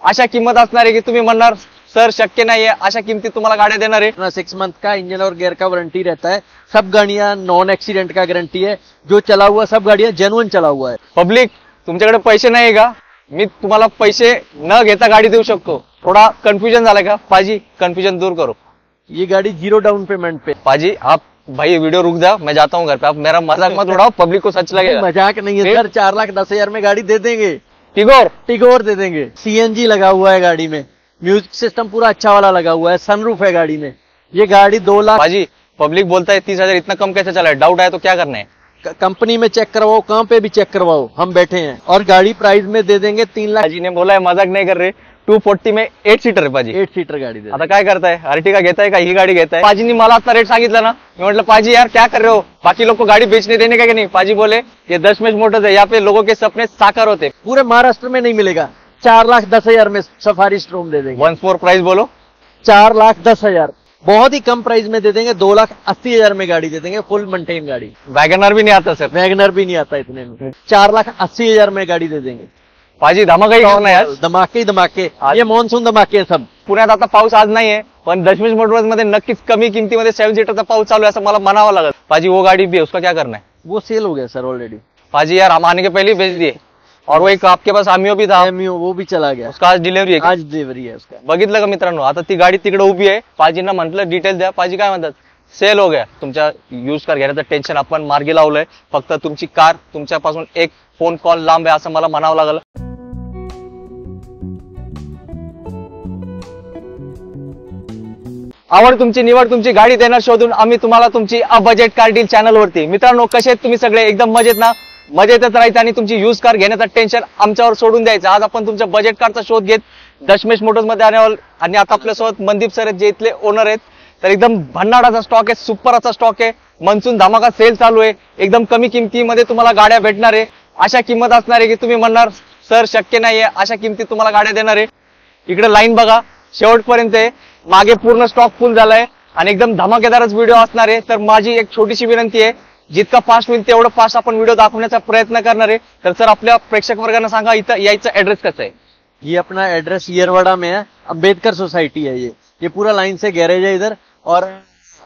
अशा किंमत असणार आहे की तुम्ही म्हणणार सर शक्य नाहीये अशा किमतीत तुम्हाला गाड्या देणार आहे। 6 मंथ का इंजन और गियर का वारंटी रहता है। सब गाड़ियां नॉन एक्सीडेंट का गारंटी है। जो चला हुआ सब गाड़ियां जेन्युइन चला हुआ है। पब्लिक तुमच्याकडे पैसे नाही का? मी तुम्हाला पैसे न घेता गाडी देऊ शकतो। थोड़ा कंफ्यूजन झाला का पाजी? कंफ्यूजन दूर करो। ये गाड़ी 0 डाउन पेमेंट पे। पाजी आप भाई वीडियो रुक जाओ, मैं जाता हूँ घर पे। आप मेरा मजाक मत उड़ाओ, पब्लिक को सच लगेगा। मजाक नहीं है सर, 4,10,000 में गाड़ी दे देंगे। टिगोर दे देंगे। सीएनजी लगा हुआ है गाड़ी में, म्यूजिक सिस्टम पूरा अच्छा वाला लगा हुआ है, सनरूफ है गाड़ी में। ये गाड़ी 2 लाख। पाजी पब्लिक बोलता है 30,000 इतना कम कैसे चला है? डाउट आया तो क्या करना है? कंपनी में चेक करवाओ, कहाँ पे भी चेक करवाओ, हम बैठे हैं। और गाड़ी प्राइस में दे देंगे 3 लाख। पाजी ने बोला है, मजाक नहीं कर रहे। 240 में 8 सीटर है पाजी। 8 सीटर गाड़ी दे। आता काय करताय? अर्टिगा घेताय का ही गाड़ी घेताय? पाजीनी मला आता रेट सांगितला ना, मैं मतलब पाजी यार क्या कर रहे हो? बाकी लोग को गाड़ी बेचने देने का कि नहीं? पाजी बोले ये दशमेश मोटर्स है, यहाँ पे लोगों के सपने साकार होते। पूरे महाराष्ट्र में नहीं मिलेगा। 4,10,000 में सफारी स्ट्रोम दे देंगे। वंस मोर प्राइस बोलो। 4,10,000 बहुत ही कम प्राइस में दे देंगे। 2,80,000 में गाड़ी दे देंगे, फुल मेंटेन गाड़ी। वैगनर भी नहीं आता सर? वैगनर भी नहीं आता इतने में। 4,80,000 में गाडी दे देंगे। पाजी धमाका ही करणार यार। धमाके ये मान्सून धमाके सब। पुण्यात आता पाऊस आज नाहीये, पण दशमेश मोटर्स मध्ये नक्कीच कमी किमतीमध्ये 7 सीटरचा पाऊस चालू है असं मला म्हणावं लागेल। पाजी वो गाड़ी भी है, उसका क्या करना है? वो सेल हो गया सर ऑलरेडी। पाजी यार हम आने के पहले ही बेच दिए। और वो एक आपके पास आमियो भी था। एमियो वो भी चला गया। उसका आज डिलिव्हरी आहे? आज डिलिव्हरी आहे उसका। बघितलं का मित्रांनो? आता ती गाडी तिकडे उभी आहे। पाजींना म्हटलं डिटेल द्या, पाजी काय म्हणतात? सेल हो गया। तुमच्या यूज कार घेण्याचं टेन्शन आपण मार्गी लावलंय। फक्त तुमची कार तुमच्यापासून एक फोन कॉल लांब आहे असं मला म्हणावं लागलं। आवड तुमची, निवड तुमची, गाडी देणार शोधून आम्ही तुम्हाला तुमची a budget car deal channel वरती। मित्रांनो कसे आहेत तुम्ही सगळे? एकदम मजेत ना? मजेतच राहायचं आणि तुमची यूज कार घेण्याचं टेन्शन आमच्यावर सोडून द्यायचं। आज आपण तुमच्या बजेट कारचा शोध घेत दशमेश मोटर्स मध्ये आल्यावर आणि आता आपल्यासोबत मनदीप सर आहेत जे इथले ओनर आहेत। तर एकदम भन्नाडाचा स्टॉक आहे, सुपर असा स्टॉक आहे। मनसून धमाका सेल चालू आहे। एकदम कमी किमतीमध्ये तुम्हाला गाड्या भेटणार आहे। अशा किंमत असणार आहे की तुम्ही म्हणणार सर शक्य नाहीये अशा किमतीत तुम्हाला गाड्या देणार आहे। इकडे लाईन बघा शेवटपर्यंत आहे। मागे पूर्ण स्टॉक फुल झालाय आणि एकदम धमाकेदारच व्हिडिओ असणार आहे। तर माझी एक छोटीशी विनंती आहे, जितका फास्ट होईल तेवढं फास्ट आपण व्हिडिओ दाखवण्याचा प्रयत्न करणार आहे। तर सर आपल्या प्रेक्षक वर्गांना सांगा इथं यायचं ऍड्रेस कसं आहे? ये अपना एड्रेस येरवाड़ा में है, अम्बेडकर सोसाइटी है। ये पूरा लाइन से गैरेज है इधर और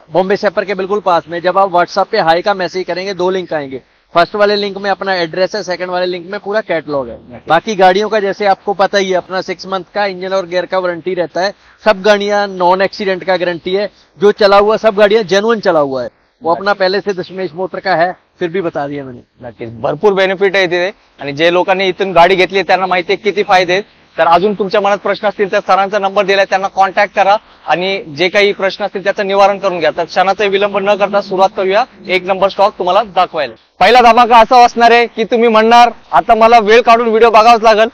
बॉम्बे सेपर के बिल्कुल पास में। जब आप व्हाट्सएप पे हाई का मैसेज करेंगे 2 लिंक आएंगे। फर्स्ट वाले लिंक में अपना एड्रेस है, सेकंड वाले लिंक में पूरा कैटलॉग है। बाकी गाड़ियों का जैसे आपको पता ही है, अपना 6 मंथ का इंजन और गियर का वारंटी रहता है। सब गाड़ियां नॉन एक्सीडेंट का गारंटी है। जो चला हुआ सब गाड़ियां जेन्युइन चला हुआ है। वो अपना पहले से दशमेश मोटर का है, फिर भी बता दिया मैंने। नक्कीच भरपूर बेनिफिट आहे तिथे आणि जे लोकांनी इथून गाडी घेतली त्यांना माहिती आहे किती फायदे आहेत। तर अजून तुमच्या मनात प्रश्न असतील तर सरांचा नंबर दिलाय, त्यांना कॉन्टॅक्ट करा आणि जे काही प्रश्न असतील त्याचं निवारण करून घ्या। तर क्षणाचा विलंब न करता सुरुवात करूया एक नंबर स्टॉक तुम्हाला दाखवायला। पहिला धमाका असा असणार आहे की तुम्ही म्हणणार आता मला वेळ काढून व्हिडिओ बघावाच लागेल।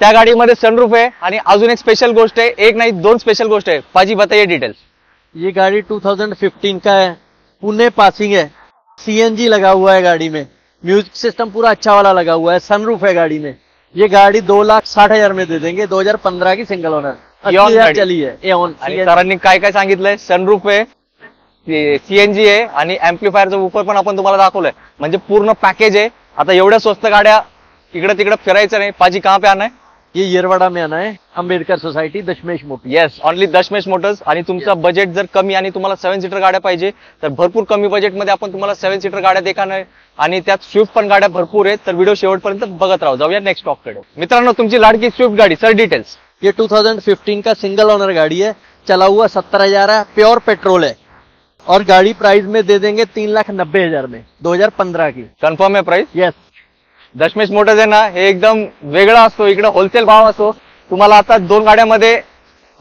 त्या गाडीमध्ये सनरूफ आहे आणि अजून एक स्पेशल गोष्ट आहे, एक नाही 2 स्पेशल गोष्ट आहे। पाजी बताइए डिटेल्स। ये गाड़ी 2015 का है, पुणे पासिंग है, सीएनजी लगा हुआ है गाड़ी में, म्यूजिक सिस्टम पूरा अच्छा वाला लगा हुआ है, सनरूफ है गाड़ी में। ये गाड़ी 2,60,000 में दे देंगे। 2015 की सिंगल ओनर, 80,000 चली है। सरांनी काय काय सांगितलंय? सनरूफ आहे, सीएनजी आहे आणि एम्प्लिफायरचं ऊपर पण आपण तुम्हाला दाखवलंय। म्हणजे पूर्ण पॅकेज आहे। आता एवढ्या स्वस्त गाड्या इकडे तिकडे फिरायचं नाही। पाजी कहाँ पे आना है? ये येरवाड़ा में आना है, अम्बेडकर सोसाइटी, दशमेश मोटर्स। येस, ओनली दशमेश मोटर्स। आणि तुमचं बजेट जर कमी आणि तुम्हाला 7 सीटर गाड्या पाहिजे तर भरपूर कमी बजेटमध्ये आपण तुम्हाला 7 सीटर गाड्या देणार आहे आणि त्यात स्विफ्ट पण गाड्या भरपूर आहेत। तर व्हिडिओ शेवटपर्यंत बघत राहू। जाऊया नेक्स्ट स्टॉक कडे। मित्रांनो तुमची लाडकी स्विफ्ट गाडी, सर डिटेल्स। ये 2015 का सिंगल ओनर गाड़ी है, चला हुआ 70,000 है, प्योर पेट्रोल है और गाड़ी प्राइस में दे देंगे 3,90,000 में, 2015 की। कन्फर्म है प्राइस? यस। दशमेश मोटर्स आहे ना हे एकदम वेगळा असतो। इकडे होलसेल भाव असतो। तुम्हाला आता 2 गाड्यामध्ये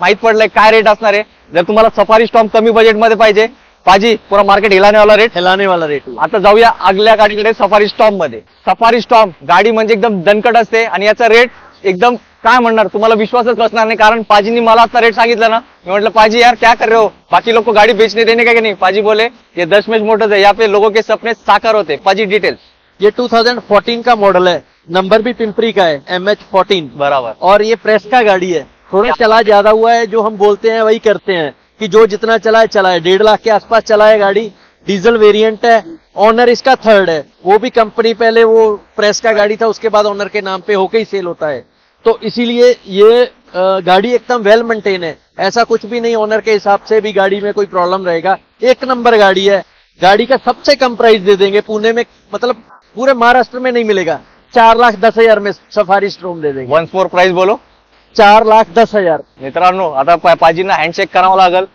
माहित पडलंय काय रेट असणार आहे। जर तुम्हाला सफारी स्टॉर्म कमी बजेटमध्ये पाहिजे, पाजी पूरा मार्केट हिलाने वाला रेट। आता जाऊया अगल्या गाडीकडे, सफारी स्टॉर्म मध्ये। सफारी स्टॉर्म गाडी म्हणजे एकदम दणकट असते आणि याचा रेट एकदम काय म्हणणार तुम्हाला विश्वासच बसणार नाही। कारण पाजींनी मला आता रेट सांगितलं ना, मी म्हटलं पाजी यार क्या कर रहे हो? बाकी लोग को गाड़ी बेचने देने का कि नहीं? पाजी बोले ये दशमेश मोटर्स है, यहाँ पे लोगों के सपने साकार होते। पाजी डिटेल्स। ये 2014 का मॉडल है, नंबर भी पिंपरी का है, MH14 बराबर। और ये प्रेस का गाड़ी है। थोड़ा चला ज्यादा हुआ है, जो हम बोलते हैं वही करते हैं कि जो जितना चला है 1.5 लाख के आसपास चला है गाड़ी। डीजल वेरिएंट है, ऑनर इसका 3rd है। वो भी कंपनी पहले वो प्रेस का गाड़ी था, उसके बाद ऑनर के नाम पे होके ही सेल होता है। तो इसीलिए ये गाड़ी एकदम वेल मेंटेन है, ऐसा कुछ भी नहीं ओनर के हिसाब से भी गाड़ी में कोई प्रॉब्लम रहेगा। एक नंबर गाड़ी है, गाड़ी का सबसे कम प्राइस दे देंगे पुणे में, मतलब पूरे महाराष्ट्र में नहीं मिलेगा। 4,10,000 में सफारी स्ट्रॉम दे देंगे। वन्स मोर प्राइस बोलो। 4,10,000। मित्रांनो आता पाजींना हँडशेक करावं लागल,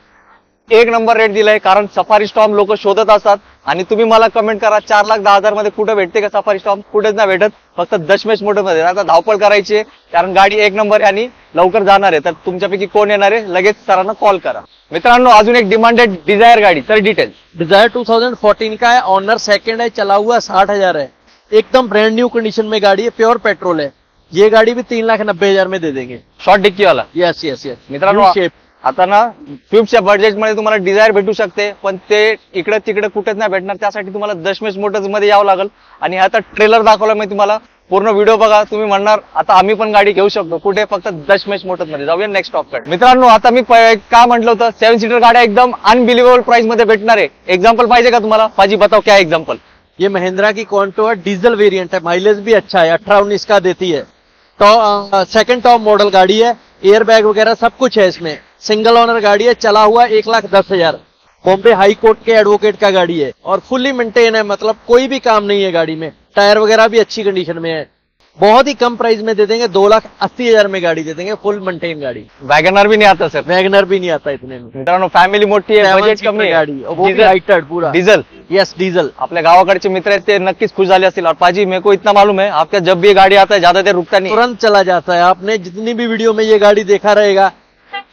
एक नंबर रेट दिलाय, कारण सफारी स्टॉर्म लोक शोधत असतात आणि तुम्ही मला कमेंट करा 4,10,000 मध्ये कुठे भेटते का सफारी स्टॉर्म? कुठेच नाही भेटत, फक्त दशमेश मोटर मध्ये। आता धावपळ करायची आहे, कारण गाडी एक नंबर आणि लवकर जाणार आहे, तर तुमच्यापैकी कोण येणार आहे लगेच सरांना कॉल करा। मित्रांनो अजून एक डिमांडेड डिझायर गाडी, सर डिटेल्स। डिजायर 2014 का है, ऑनर सेकंड है, चला हुआ 60,000 है, एकदम ब्रांड न्यू कंडीशन में गाड़ी है, प्योर पेट्रोल है। ये गाड़ी भी 3,90,000 में दे देंगे। शॉर्ट डिक्की वाला। यस यस यस मित्रांनो शेप। आता ना स्विफ्टच्या बजेटमध्ये तुम्हाला डिझायर भेटू शकते, पण ते इकडे तिकडे कुठेच नाही भेटणार, त्यासाठी तुम्हाला दशमेश मोटर्स मध्ये यावं लागेल। आणि आता ट्रेलर दाखवला मी तुम्हाला, पूर्ण व्हिडिओ बघा, तुम्ही म्हणणार आता आम्ही पण गाडी घेऊ शकतो, कुठे? फक्त दशमेश मोटर्स मध्ये। जाऊया नेक्स्ट टॉप कडे। मित्रांनो आता मी काय म्हटलं होतं, 7 सीटर गाड्या एकदम अनबिलिव्हेबल प्राइस मध्ये भेटणार आहे। एग्जाम्पल पाहिजे का तुम्हाला? पाजी बताओ क्या एग्जाम्पल। ये महिंद्रा की कॉन्टो है, डीजल वेरिएंट है, माइलेज भी अच्छा है, 18-19 का देती है। तो सेकंड टॉप मॉडल गाड़ी है, एयर बैग वगैरह सब कुछ है इसमें। सिंगल ओनर गाड़ी है, चला हुआ 1,10,000। बॉम्बे हाई कोर्ट के एडवोकेट का गाड़ी है और फुल्ली मेंटेन है, मतलब कोई भी काम नहीं है गाड़ी में। टायर वगैरह भी अच्छी कंडीशन में है। बहुत ही कम प्राइस में दे देंगे, 2,80,000 में गाड़ी दे देंगे, फुल मेंटेन गाड़ी। वैगनर भी नहीं आता सर? वैगनर भी नहीं आता इतने में। मित्रांनो फॅमिली मोठी आहे, बजेट कमी आहे, गाड़ी वो भी हाइटेड पूरा डीजल। Yes diesel. आपल्या गावाकडचे मित्र आहेत ते नक्कीच खुश झाले असतील। और पाजी मेरे को इतना मालूम है, आपका जब भी ये गाड़ी आता है ज्यादा देर रुकता नहीं, तुरंत चला जाता है। आपने जितनी भी वीडियो में ये गाड़ी देखा रहेगा,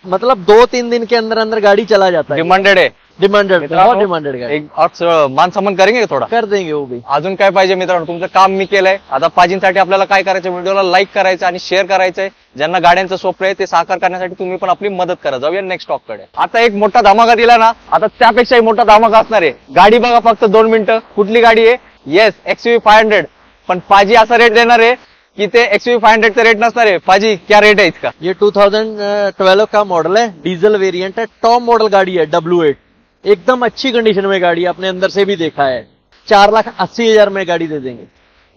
मतलब 2-3 दिन के अंदर अंदर गाड़ी चला जाता है। डिमांडेड है, डिमांडेड, बहुत डिमांडेड गाड़ी। एक और मान सम्मान करेंगे थोडा? कर देंगे वो भी। अजून काय पाहिजे मित्रांनो? तुमचं काम मी केलंय, आता पाजींसाठी आपल्याला काय करायचं, व्हिडिओला लाईक करायचं आणि शेअर करायचंय। ज्यांना गाड्यांचं स्वप्न आहे ते साकार करण्यासाठी तुम्ही पण आपली मदत करा। जाऊया नेक्स्ट टॉप कडे। आता एक मोठा धमाका दिला ना, आता त्यापेक्षाही मोठा धमाका असणार आहे। गाडी बघा फक्त 2 मिनिटं, कुठली गाडी आहे? Yes XUV 500। पण पाजी असा रेट देणार आहे कि ते XUV 500 चा रेट नसणार आहे। पाजी क्या रेट है इसका? ये 2012 का मॉडल है, डीजल वेरिएंट है, टॉप मॉडल गाड़ी है, W8, एकदम अच्छी कंडीशन में गाड़ी, आपने अंदर से भी देखा है। 4,80,000 में गाड़ी दे देंगे।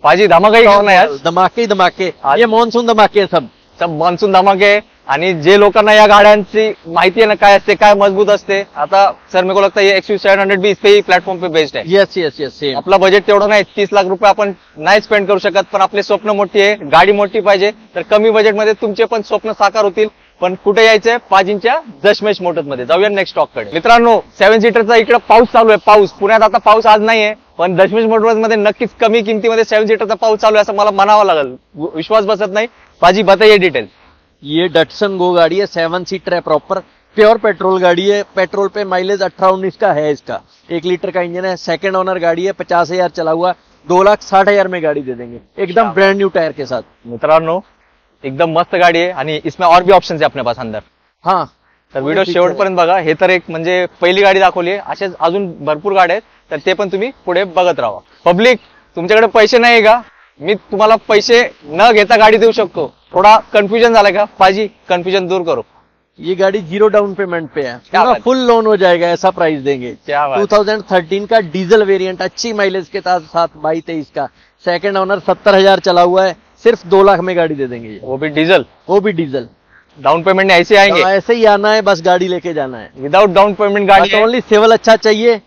पाजी धमाका ही करना यार, धमाके ही धमाके, ये मानसून धमाके है सब। सब मान्सून धमाके आहे। आणि जे लोकांना या गाड्यांची माहिती आहे ना, काय असते, काय मजबूत असते, आता सर मेरे को लगता है ये XUV 700 भी इस पे ही प्लेटफॉर्म पे बेस्ड है। Yes yes yes same. आपला बजेट तेवढं नाही, 30 लाख रुपये आपण नाही स्पेंड करू शकत, पण आपले स्वप्न मोठी आहे, गाडी मोठी पाहिजे, तर कमी बजेटमध्ये तुमचे पण स्वप्न साकार होतील। पण कुठे यायचंय? पाजींच्या दशमेश मोटर्स मध्ये। जाऊया नेक्स्ट टॉप कडे। मित्रांनो 7 सीटरचा इकडे पाऊस चालू आहे, पाऊस पुण्यात आता पाऊस आज नाहीये, पण दशमेश मोटर्स मध्ये नक्कीच कमी किमतीमध्ये 7 सीटरचा पाऊस चालू आहे असं मला म्हणावं लागेल, विश्वास बसत नाही। पाजी बताइए डिटेल। ये डटसन गो गाड़ी है, 7 सीटर है, प्रॉपर प्योर पेट्रोल गाड़ी है। पेट्रोल पे माइलेज 18-19 का है इसका, 1 लीटर का इंजन है, सेकंड ओनर गाड़ी है, 50,000 चला हुआ, 2,60,000 में गाड़ी दे देंगे, एकदम ब्रांड न्यू टायर के साथ। मित्रांनो एकदम मस्त गाडी आहे आणि इसमें और भी ऑप्शन्स आहे अपने पास अंदर। हाँ, तर व्हिडिओ शेवटपर्यंत बघा। हे तर एक म्हणजे पहिली गाडी दाखवली आहे, असेच अजून भरपूर गाड्या आहेत, तर ते पण तुम्ही पुढे बघत राहा। पब्लिक तुमच्याकडे पैसे नाही का? मी तुम्हाला पैसे न घेता गाडी देऊ शकतो। थोड़ा कंफ्यूजन झाला का? पाजी कन्फ्यूजन दूर करो। ये गाड़ी 0 डाउन पेमेंट पे है, क्या पूरा बात? फुल लोन हो जाएगा, ऐसा प्राइस देंगे। क्या बात? 2013 का डीजल वेरिएंट, अच्छी माइलेज के साथ 22-23 का, सेकंड ओनर, 70,000 चला हुआ है, सिर्फ 2 लाख में गाड़ी दे देंगे ये। वो भी डीजल? वो भी डीजल। डाउन पेमेंट ऐसे आएंगे? ऐसे ही आना है, बस गाड़ी लेके जाना है, विदाउट डाउन पेमेंट गाड़ी है? ओनली सिविल अच्छा चाहिए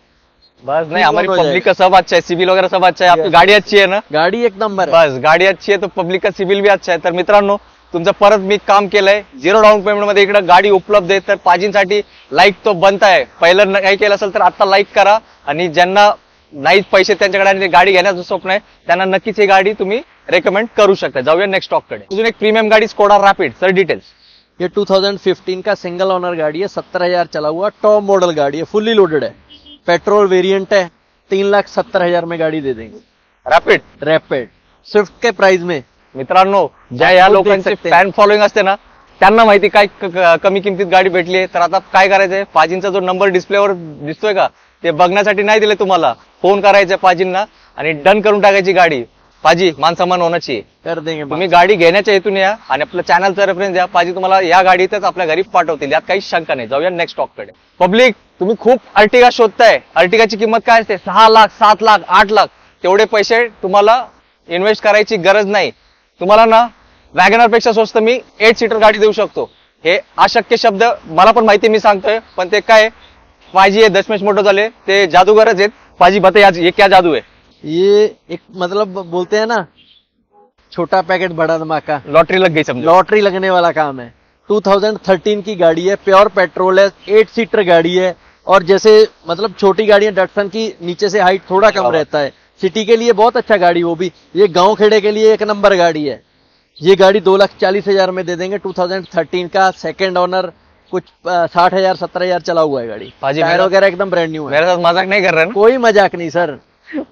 बस। नहीं, हमारी हो पब्लिक का सब अच्छा है, सिविल वगैरह सब अच्छा है, आपकी गाड़ी अच्छी है ना? गाड़ी एक नंबर है। बस गाडी अच्छी आहे, तो पब्लिक का सिबिल भी अच्छा आहे। तर मित्रांनो तुमचं परत मी काम केलंय, 0 डाऊन पेमेंट मध्ये इकडे गाडी उपलब्ध आहे। तर पाजींसाठी लाईक तो बनता आहे, पहिलं काही केलं असेल तर आता लाईक करा, आणि ज्यांना नाही पैसे त्यांच्याकडे आणि गाडी घेण्याचं स्वप्न आहे त्यांना नक्कीच ही गाडी तुम्ही रेकमेंड करू शकता। जाऊया नेक्स्ट स्टॉक कडे। अजून एक प्रीमियम गाडी स्कोडा रॅपिड, सर डिटेल्स। ये 2015 का सिंगल ओनर गाड़ी है, 70,000 चला हुआ, टॉप मॉडल गाड़ी है, फुल्ली लोडेड है, पेट्रोल वेरिएंट है, 3,70,000 में गाड़ी दे देंगे। रॅपिड? रैपिड स्विफ्ट के प्राइस में। मित्रांनो ज्या या लोकांचे फॅन फॉलोइंग असते ना, त्यांना माहिती काय कमी किमतीत गाडी भेटली आहे। तर आता काय करायचंय, पाजींचा जो नंबर डिस्प्लेवर दिसतोय का, ते बघण्यासाठी नाही दिले तुम्हाला, फोन करायचा पाजींना आणि डन करून टाकायची गाडी। पाजी मानसन्मान होण्याची कर देंगे। तुम्ही गाडी घेण्याच्या हेतून या आणि आपल्या चॅनलचा रेफरन्स द्या, पाजी तुम्हाला या गाडीतच आपल्या घरी पाठवतील, यात काही शंका नाही। जाऊया नेक्स्ट स्टॉक कडे। पब्लिक तुम्ही खूप अर्टिगा शोधताय, अर्टिगाची किंमत काय असते? 6 लाख, 7 लाख, 8 लाख, तेवढे पैसे तुम्हाला इन्व्हेस्ट करायची गरज नाही। तुम्हाला ना वॅगनर पेक्षा स्वस्त मी 8 सीटर गाडी देऊ शकतो। हे अशक्य शब्द मला पण माहिती, मी सांगतोय, पण ते काय पाजी आहे दशमेश मोटर्स वाले, ते जादूगरच आहेत. पाजी बताइए ये क्या जादू है? ये एक मतलब बोलते हैं ना, छोटा पैकेट बड़ा धमाका, लॉटरी लग गई समझो। लॉटरी लगने वाला काम है। 2013 की गाड़ी है, प्योर पेट्रोल है, 8 सीटर गाड़ी है। और जैसे मतलब छोटी गाड़ियां डटसन की नीचे से हाइट थोड़ा कम रहता है, सिटी के लिए बहुत अच्छा गाड़ी, वो भी ये गांव खेड़े के लिए एक नंबर गाड़ी है। ये गाड़ी 2,40,000 में दे देंगे। 2013 का सेकंड ओनर, कुछ 60,000 70,000 चला हुआ है गाड़ी। पाजी टायर वगैरह एकदम ब्रांड न्यू है। मेरे साथ मजाक नहीं कर रहे ना? कोई मजाक नहीं सर,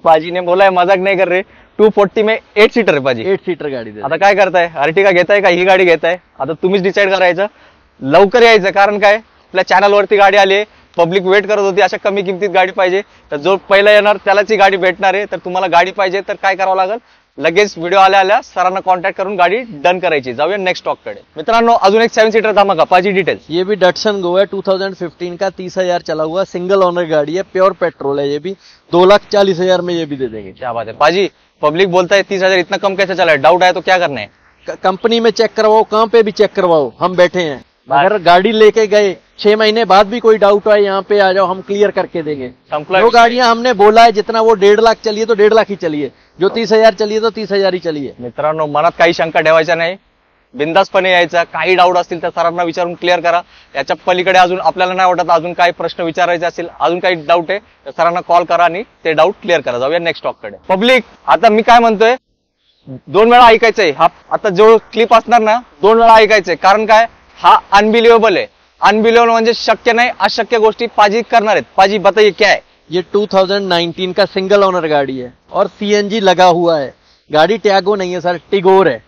पाजी ने बोला है मजाक नहीं कर रहे। 240 में 8 सीटर आहे पाजी। 8 सीटर गाडी दे। आता काय करताय, अर्टिगा घेताय का ही गाडी घेताय? आता तुम्हीच डिसाईड करायचं, लवकर यायचं, कारण काय आपल्या चॅनलवरती गाडी आली आहे, पब्लिक वेट करत होती, अशा कमी किमतीत गाडी पाहिजे, तर जो पहिला येणार त्यालाच ही गाडी भेटणार आहे। तर तुम्हाला गाडी पाहिजे तर काय करावं लागेल, लगेच व्हिडिओ आल्या सरांना कॉन्टॅक्ट करून गाडी डन करायची। जाऊया नेक्स्ट स्टॉक कडे। मित्रांनो अजून एक 7 सीटर धमाका, पाजी डिटेल्स। ये भी डटसन गो है, 2015 का, 30,000 चला हुआ, सिंगल ओनर गाड़ी है, प्योर पेट्रोल है। ये भी 2,40,000 में ये भी दे देंगे। क्या बात है पाजी, पब्लिक बोलता है 30,000 इतना कम कैसे चला है, डाउट है तो क्या करना है? कंपनी में चेक करवाओ, कहाँ पे भी चेक करवाओ, हम बैठे हैं। अगर गाड़ी लेके गए 6 महीने बाद भी कोई डाउट आए, यहाँ पे आ जाओ, हम क्लियर करके देंगे। जो गाड़ियां हमने बोला है, जितना वो 1.5 लाख चलिए तो 1.5 लाख ही चलिए, जो 30,000 चलिए तो 30,000 ही चलिए। मित्रांनो मनात काही शंका ठेवायच्या नाही, बिंदासपणे यायचा, काही डाऊट असतील तर सरांना विचारून क्लिअर करा। याच्या पलीकडे अजून आपल्याला नाही वाटत अजून काही प्रश्न विचारायचे असेल, अजून काही डाऊट आहे तर सरांना कॉल करा आणि ते डाऊट क्लिअर करा। जाऊया नेक्स्ट स्टॉक कडे। पब्लिक आता मी काय म्हणतोय, 2 वेळा ऐकायचंय, हा आता जो क्लिप असणार ना 2 वेळा ऐकायचंय, कारण काय हा अनबिलिव्हेबल आहे। अनबिलिव्हेबल म्हणजे शक्य नाही, अशक्य गोष्टी पाजी करणार आहेत। पाजी बताइए क्या है? ये 2019 का सिंगल ओनर गाड़ी है और सीएनजी लगा हुआ है। गाड़ी टैगो नहीं है सर, टिगोर है।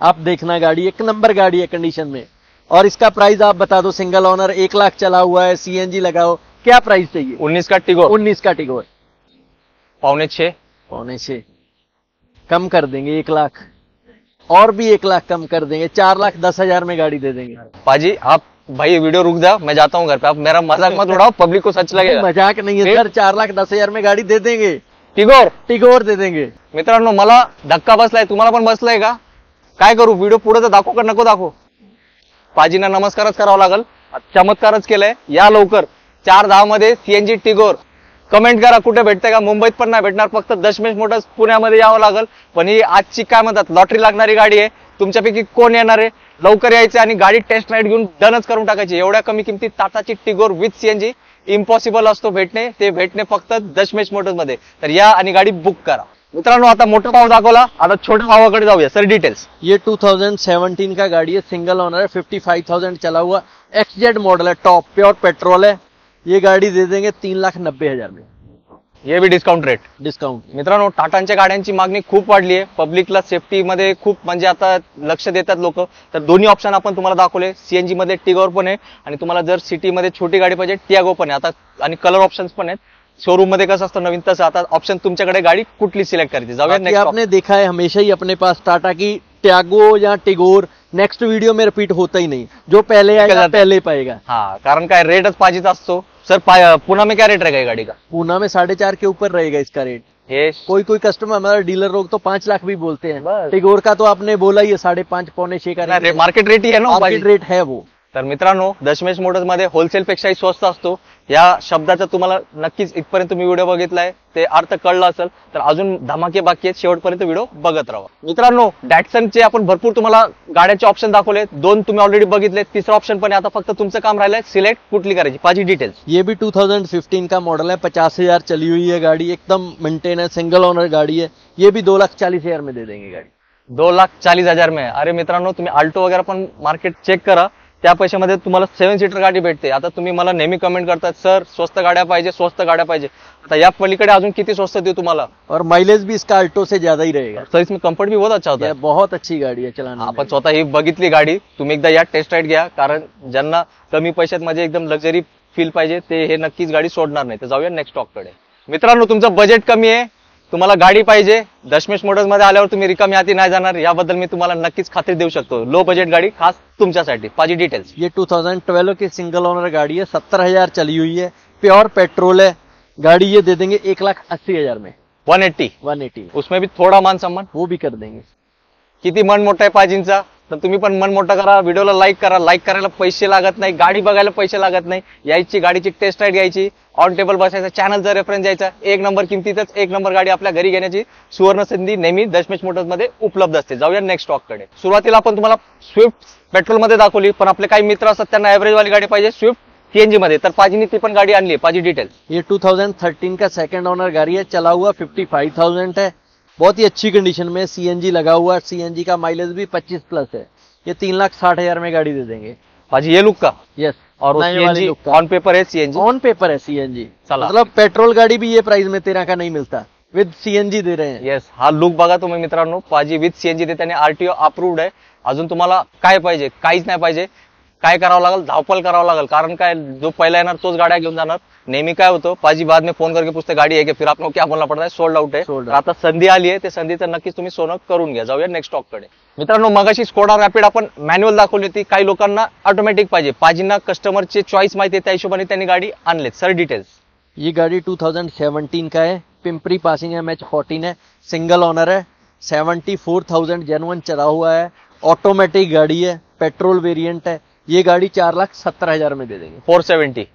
आप देखना गाड़ी एक नंबर गाड़ी है कंडीशन में। और इसका प्राइस आप बता दो, सिंगल ओनर 1 लाख चला हुआ है, सीएनजी लगा हो, क्या प्राइस चाहिए? 19 का टिगोर। 19 का टिगोर 5.5 6 कम कर देंगे, 1 लाख और भी 1 लाख कम कर देंगे, 4,10,000 में गाड़ी दे देंगे। पाजी आप भाई वीडियो रुक जाओ, मैं जाता हूँ घर पे, आप मेरा मजाक मत उड़ाओ, पब्लिक को सच लगेगा। मजाक नहीं है सर, 4,10,000 में गाड़ी दे देंगे, टिगोर टिगोर दे देंगे। मित्रांनो मला धक्का बसलाय, तुम्हाला पण बसलाय का? काय करू, व्हिडिओ पुढे तर दाखवू का नको दाखवू? पाजींना नमस्कारच करावा लागल, चमत्कारच केलाय। या लवकर 410 मध्ये सीएनजी टिगोर। कमेंट करा कुठे भेटते का, मुंबईत पण नाही भेटणार, फक्त दशमेश मोटर्स पुण्यामध्ये यावं लागल। पण ही आजची काय म्हणतात लॉटरी लागणारी गाडी आहे। तुमच्यापैकी कोण येणार आहे, लवकर यायचे आणि गाडी टेस्ट राईड घेऊन डनच करून टाकायची। एवढ्या कमी किमतीत टाटाची टिगोर विथ सीएनजी इम्पॉसिबल असतो भेटणे, ते भेटणे फक्त दशमेश मोटर्स मध्ये। तर या आणि गाडी बुक करा। मित्रांनो आता मोठा भाव दाखवला, आता छोट्या भावाकडे जाऊया। Sir details. ये 2017 का गाड़ी है, सिंगल ओनर है, 55,000 चला हुआ, XZ मॉडल है, टॉप प्योर पेट्रोल है। ये गाड़ी दे देंगे 3,90,000 में, ये भी डिस्काउंट रेट। डिस्काउंट। मित्रांनो टाटांच्या गाड्यांची मागणी खूप वाढली आहे, पब्लिकला सेफ्टी मध्ये खूप म्हणजे आता लक्ष देतात लोक। तर दोन्ही ऑप्शन आपण तुम्हाला दाखवले, सीएनजी मध्ये टिगोर पण आहे आणि तुम्हाला जर सिटी मध्ये छोटी गाडी पाहिजे टियागो पण आहे आता, आणि कलर ऑप्शन्स पण आहेत। शोरूम मध्ये कसं असतं नवीन, तसं आता ऑप्शन तुमच्याकडे गाडी कुठली सिलेक्ट करायची। जाऊया नेक्स्ट। आपने देखा है हमेशा ही अपने पास टाटा की टैगो या टिगोर नेक्स्ट वीडियो में रिपीट होता ही नहीं, जो पहले आएगा पहले पाएगा। हाँ कारण काय रेटच पाहिजेच असतो। सर पुणे में क्या रेट रहेगा ये गाड़ी का? पूना में 4.5 के ऊपर रहेगा इसका रेट। कोई कस्टमर हमारा डीलर लोग तो 5 लाख भी बोलते हैं। टिगोर का तो आपने बोला ही है 5.5 पौने 6 का मार्केट रेट ही है ना, मार्केट रेट है वो। तर मित्रांनो दशमेश मोटर्स मध्ये होलसेल पेक्षाही स्वस्त असतो, या शब्दाचा तुम्हाला नक्कीच इथपर्यंत तुम्ही व्हिडिओ बघितलाय ते अर्थ कळला असेल तर अजून धमाके बाकी आहेत, शेवटपर्यंत व्हिडिओ बघत राहा। मित्रांनो डॅटसनचे आपण भरपूर तुम्हाला गाड्यांचे ऑप्शन दाखवले, 2 तुम्ही ऑलरेडी बघितले, तिसरा ऑप्शन पण आता फक्त तुमचं काम राहिलंय सिलेक्ट कुठली करायची। पाजी डिटेल्स। ये भी 2015 का मॉडल है, 50,000 चली हुई है गाड़ी, एकदम मेंटेन है, सिंगल ओनर गाड़ी है। ये भी 2,40,000 में दे देंगे गाड़ी, 2,40,000 में। अरे मित्रांनो तुम्ही आल्टो वगैरे पण मार्केट चेक करा, त्या पैशामध्ये तुम्हाला 7 सीटर गाडी भेटते। आता तुम्ही मला नेहमी कमेंट करतात सर स्वस्त गाड्या पाहिजे, स्वस्त गाड्या पाहिजे, आता या पलीकडे अजून किती स्वस्त देऊ तुम्हाला। और माइलेज भी इसका आल्टो से ज्यादा ही रहेगा, सर इसमें कंफर्ट भी बहुत अच्छा होता है। बहुत अच्छी गाड़ी है चलाने में। आपण स्वतः ही बघितली गाडी, तुम्ही एकदा या टेस्ट राईड घ्या, कारण ज्यांना कमी पैशात म्हणजे एकदम लक्झरी फील पाहिजे ते हे नक्कीच गाडी सोडणार नाही। तर जाऊया नेक्स्ट स्टॉक कडे। मित्रांनो तुमचं बजेट कमी आहे, तुम्हाला गाडी पाहिजे, दशमेश मोटर्स मध्ये आल्यावर तुम्ही रिकामी हाती नाही जाणार, याबद्दल मी तुम्हाला नक्कीच खात्री देऊ शकतो। लो बजेट गाडी खास तुमच्यासाठी। पाजी डिटेल्स। ये 2012 की सिंगल ओनर गाड़ी है, 70,000 चली हुई है, प्योर पेट्रोल है गाड़ी। ये दे देंगे 1,80,000 में, 180 180। उसमें भी थोड़ा मान सम्मान वो भी कर देंगे। किती मन मोठा आहे पाजींचा, तर तुम्ही पण मन मोठा करा, व्हिडिओला लाईक करा. लाईक करायला पैसे लागत नाही, गाडी बघायला पैसे लागत नाही, यायची गाडीची टेस्ट राईड घ्यायची, ऑन टेबल बसायचा, चॅनलचा रेफरन्स द्यायचा, एक नंबर किमतीतच एक नंबर गाडी आपल्या घरी घेण्याची सुवर्ण संधी नेहमी दशमेश मोटर्स मध्ये उपलब्ध असते. जाऊया नेक्स्ट स्टॉक कडे. सुरुवातीला आपण तुम्हाला स्विफ्ट पेट्रोल मध्ये दाखवली, पण आपले काही मित्र असतात त्यांना एव्हरेज वाली गाडी पाहिजे स्विफ्ट सीएनजी मध्ये, तर पाजीनी ती पण गाडी आणली. पाजी डिटेल. ये 2013 का सेकंड ओनर गाड़ी है, चला हुआ 55,000 है, बहुत ही अच्छी कंडीशन में, सीएनजी लगा हुआ, सीएनजी का माइलेज भी 25 प्लस है। ये 3,60,000 में गाड़ी दे देंगे। पाजी ये लुक का यस, और सीएनजी ऑन पेपर है, सीएनजी ऑन पेपर है सीएनजी। चला. मतलब पेट्रोल गाड़ी भी ये प्राइस में 13 का नहीं मिलता, विद सीएनजी दे रहे हैं। येस, हा लुक बघा तुम्ही मित्रांनो, पाजी विथ सीएनजी देते आणि आरटीओ अप्रूव्ड आहे. अजून तुम्हाला काय पाहिजे? काहीच नाही पाहिजे. काय करावं लागेल? धावपळ करावं लागेल. कारण काय, जो पहिला येणार तोच गाड्या घेऊन जाणार. नेहमी काय होतं, पाजी बाद में फोन करके पूछते गाडी है क्या, फिर आपको क्या बोलना पड़ता है, सोल्ड आउट आहे. Sold तर आता संधी आली आहे, ते संधीचं नक्कीच तुम्ही सोनं करून घ्या. जाऊया नेक्स्ट स्टॉक कडे. मित्रांनो, मगाशी स्कोडा रॅपिड आपण मॅन्युअल दाखवली होती, काही लोकांना ऑटोमॅटिक पाहिजे. पाजींना कस्टमरची चॉईस माहिती आहे, त्या हिशोबाने त्यांनी गाडी आणलीत. Sir details. ये गाड़ी 2017 का है, पिंपरी पासिंग MH14 है, सिंगल ओनर है, 74,000 जेन्युइन चला हुआ है, ऑटोमेटिक गाड़ी है, पेट्रोल वेरिएंट है। ये गाड़ी 4,70,000 में दे देंगे। 470.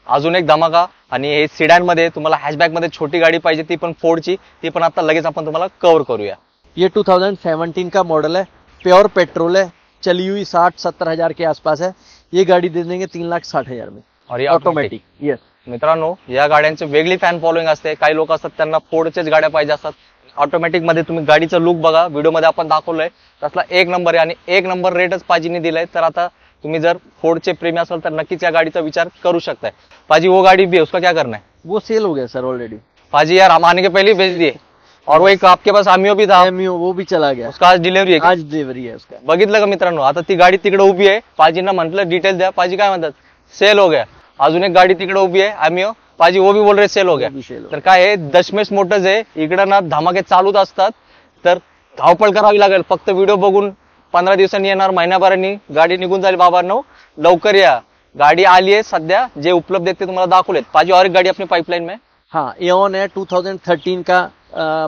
अजून एक धमाका, आणि हे सिडॅन मध्ये तुम्हाला हॅशबॅक मध्ये छोटी गाडी पाहिजे, ती पण फोर्डची, ती पण आता लगेच आपण तुम्हाला कव्हर करूया. ये 2017 का मॉडल है, प्योर पेट्रोल है, चली हुई 60-70,000 के आसपास है। ये गाड़ी दे देंगे 3,60,000 में, और ये ऑटोमेटिक। यस मित्रांनो, या गाड्यांची वेगळी फॅन फॉलोइंग असते. काही लोक असतात त्यांना फोर्डच्याच गाड्या पाहिजे असतात. ऑटोमॅटिक मध्ये तुम्ही गाडीचं लुक बघा, व्हिडिओ मध्ये आपण दाखवलंय, तसला एक नंबर आहे आणि एक नंबर रेटच पाजीने दिलाय. तर आता तुम्ही जर फोर्डचे प्रेमी असाल तर नक्कीच या गाडीचा विचार करू शकताय. पाजी वो गाड़ी भी है, उसका क्या करना है? वो सेल हो गया सर ऑलरेडी। पाजी यार, हम आने के पहले ही बेच दिए. और वो एक आपके पास आमियो भी था, एमयू वो भी चला गया, उसका आज डिलिव्हरी आहे. आज डिलीवरी है उसका। बघितलं का मित्रांनो, आता ती गाडी तिकडे उभी आहे. पाजींना म्हटलं डिटेल द्या, पाजी काय म्हणतात, सेल हो गया. अजून एक गाडी तिकडे उभी आहे आमियो, पाजी वो भी बोल रहे सेल हो गया. वो भी सेल हो तर काय आहे, दशमेश मोटर्स आहे, इकडं ना धमाके चालूच असतात. तर धावपळ करावी लागेल. फक्त व्हिडिओ बघून 15 दिवसांनी येणार, महिन्याभरांनी गाडी निघून जाईल. बाबांनो लवकर या, गाडी आली आहे सध्या. जे उपलब्ध आहेत ते तुम्हाला दाखवलेत. पाजी और एक गाडी अपनी पाइपलाइन में. हाँ, एऑन है 2013 का,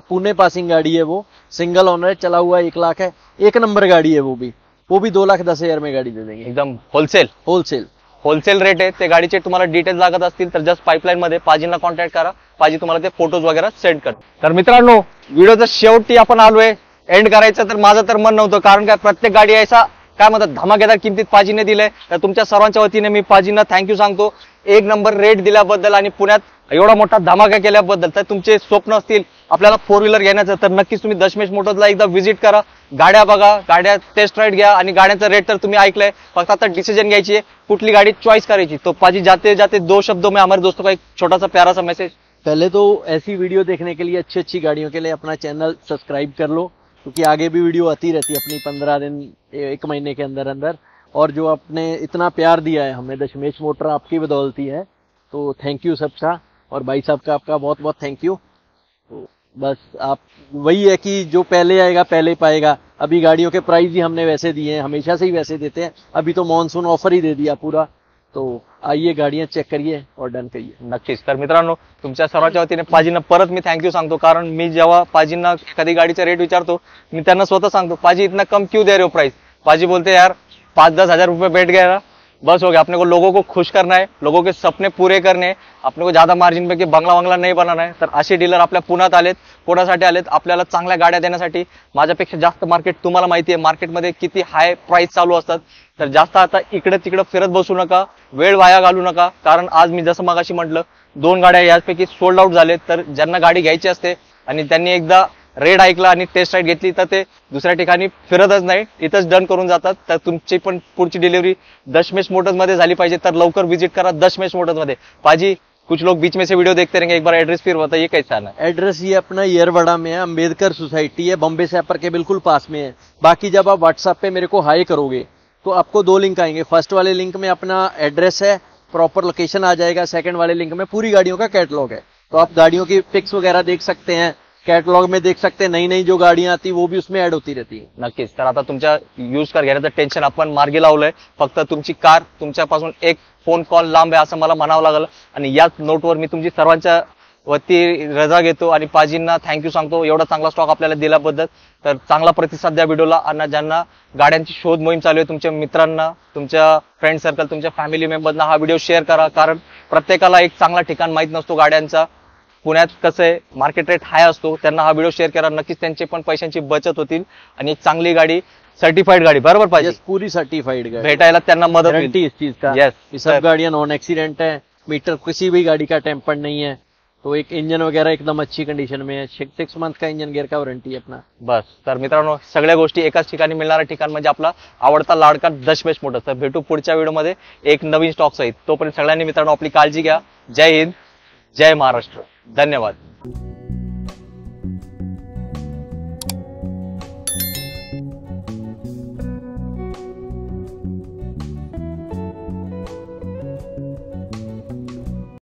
पुणे पासिंग गाड़ी है, वो सिंगल ओनर है, चला हुआ 1 लाख है, एक नंबर गाड़ी है, वो भी 2,10,000 में गाड़ी दे देंगे एकदम होलसेल होलसेल। रेट आहे. ते गाडीचे तुम्हाला डिटेल्स लागत असतील तर जस्ट पाइपलाइन मध्ये पाजींना कॉन्टॅक्ट करा. पाजी तुम्हाला ते फोटोज वगैरे सेंड कर. तर मित्रांनो, व्हिडिओचा शेवटी आपण आलोय. एंड करायचं तर माझं तर मन नव्हतं, कारण काय, प्रत्येक गाडी ऐसा काय म्हणतात धमाकेदार किमतीत पाजीने दिलंय. तर तुमच्या सर्वांच्या वतीने मी पाजींना थँक्यू सांगतो, एक नंबर रेट दिल्याबद्दल आणि पुण्यात एवढा मोठा धमाका केल्याबद्दल. तर तुमचे स्वप्न असतील आपल्याला 4 व्हीलर घेण्याचं, तर नक्कीच तुम्ही दशमेश मोटर्सला एकदा व्हिजिट करा. गाड्या बघा, गाड्या टेस्ट राईड घ्या, आणि गाड्यांचा रेट तर तुम्ही ऐकलंय. फक्त आता डिसिजन घ्यायची आहे, कुठली गाडी चॉईस करायची. तो पाजी जाते जाते 2 शब्दों में हमारे दोस्तों का एक छोटा सा प्यारा सा मैसेज. पहले तो ऐसी वीडियो देखने के लिए, अच्छी गाड़ियों के लिए अपना चैनल सब्सक्राइब कर लो, क्योंकि आगे भी वीडियो आती रहती है अपनी 15 दिन 1 महीने के अंदर अंदर। और जो आपने इतना प्यार दिया है हमें, दशमेश मोटर आपकी बदौलती है, तो थैंक यू सबका। और भाई साहब का आपका बहुत बहुत थैंक यू। तो बस आप वही है कि जो पहले आएगा पहले पाएगा। अभी गाड़ियों के प्राइस ही हमने वैसे दिए हैं, हमेशा से ही वैसे देते हैं। अभी तो मॉनसून ऑफर ही दे दिया पूरा। तो आइए, गाड़ियां चेक करिए और डन करिए। नक्कीच. तर मित्रांनो, तुमच्या सर्वांच्या वतीने पाजींना परत मी थँक्यू सांगतो, कारण मी जेव्हा पाजींना एखादी गाडीचा रेट विचारतो, मी त्यांना स्वतः सांगतो, पाजी इतना कम क्यों दे रहे हो प्राइस. पाजी बोलते यार 5-10 हजार रुपये बैठ गया ना, बस हो गया. अपने को लोगों को खुश करना है, लोगों के सपने पूरे करने हैं, अपने को ज्यादा मार्जिन पे की बंगला नाही बनाना है. तर असे डीलर आपल्या पुण्यात आलेत, कोणासाठी आलेत, आपल्याला चांगल्या गाड्या देण्यासाठी. माझ्यापेक्षा जास्त मार्केट तुम्हाला माहिती आहे, मार्केटमध्ये किती हाय प्राइस चालू असतात. तर जास्त आता इकडे तिकडे फिरत बसू नका, वेळ वाया घालू नका. कारण आज मी जसं मगाशी म्हटलं, 2 गाड्या यापैकी सोल्ड आउट झालेत. तर ज्यांना गाडी घ्यायची असते आणि त्यांनी एकदा रेट ऐकला आणि टेस्ट राईड घेतली, तर ते दुसऱ्या ठिकाणी फिरतच नाही, इथंच डन करून जातात. तर तुमची पण पुढची डिलिव्हरी दशमेश मोटर्स मध्ये झाली पाहिजे, तर लवकर विजिट करा दशमेश मोटर्स मध्ये. पाजी, कुछ लोग बीच में से वीडियो देखते रहेंगे, एक बार एड्रेस फिर बताइए कैसा है. एड्रेस ये अपना येरवड़ा में है, अम्बेडकर सोसाइटी है, बॉम्बे सैपर के बिल्कुल पास में है। बाकी जब आप व्हाट्सएप पे मेरे को हाई करोगे तो आपको 2 लिंक आएंगे। फर्स्ट वाले लिंक में अपना एड्रेस है, प्रॉपर लोकेशन आ जाएगा। सेकंड वाले लिंक में पूरी गाड़ियों का कैटलॉग है, तो आप गाड़ियों की पिक्स वगैरह देख सकते हैं, कैटलॉग में देख सकते हैं। नई जो गाड़ियां आती वो भी उसमें ऐड होती रहती है। नक्कीच. तर आता तुमच्या यूज कार घेण्याचं टेन्शन आपण मार्गी लावलंय. फक्त तुमची कार तुमच्यापासून एक फोन कॉल लांब आहे असं मला म्हणावं लागलं. आणि याच नोटवर मी तुमची सर्वांच्या वरती रजा घेतो आणि पाजींना थँक्यू सांगतो एवढा चांगला स्टॉक आपल्याला दिल्याबद्दल. तर चांगला प्रतिसाद द्या व्हिडिओला. आणि ज्यांना गाड्यांची शोध मोहीम चालू आहे तुमच्या मित्रांना, तुमच्या फ्रेंड सर्कल, तुमच्या फॅमिली मेंबरना हा व्हिडिओ शेअर करा. कारण प्रत्येकाला एक चांगला ठिकाण माहित नसतो गाड्यांचा. पुण्यात कसं आहे मार्केट रेट हाय असतो. त्यांना हा व्हिडिओ शेअर करा. नक्कीच त्यांचे पण पैशांची बचत होतील आणि एक चांगली गाडी, सर्टिफाइड गाडी बरोबर पाहिजे, पूरी सर्टिफाइड गाड़ी, भेटायला त्यांना मदत होईल. गारंटी इस चीज का. Yes, ये सब गाड़ियां नॉन एक्सीडेंट है, मीटर किसी भी गाड़ी का टेम्पर्ड नहीं है, तो एक इंजन वगैरह एकदम अच्छी कंडीशन में है. 6 मंथ का इंजन गेयर का वारंटी है अपना. बस. तर मित्रांनो सगळ्या गोष्टी एकाच ठिकाणी मिळणारं ठिकाण म्हणजे आपला आवडता लाडका दशमेश मोटर्स. तर भेटू पुढच्या व्हिडिओमध्ये एक नवीन स्टॉक सहित. तोपर्यंत सगळ्यांनी मित्रांनो आपली काळजी घ्या. जय हिंद, जय महाराष्ट्र, धन्यवाद.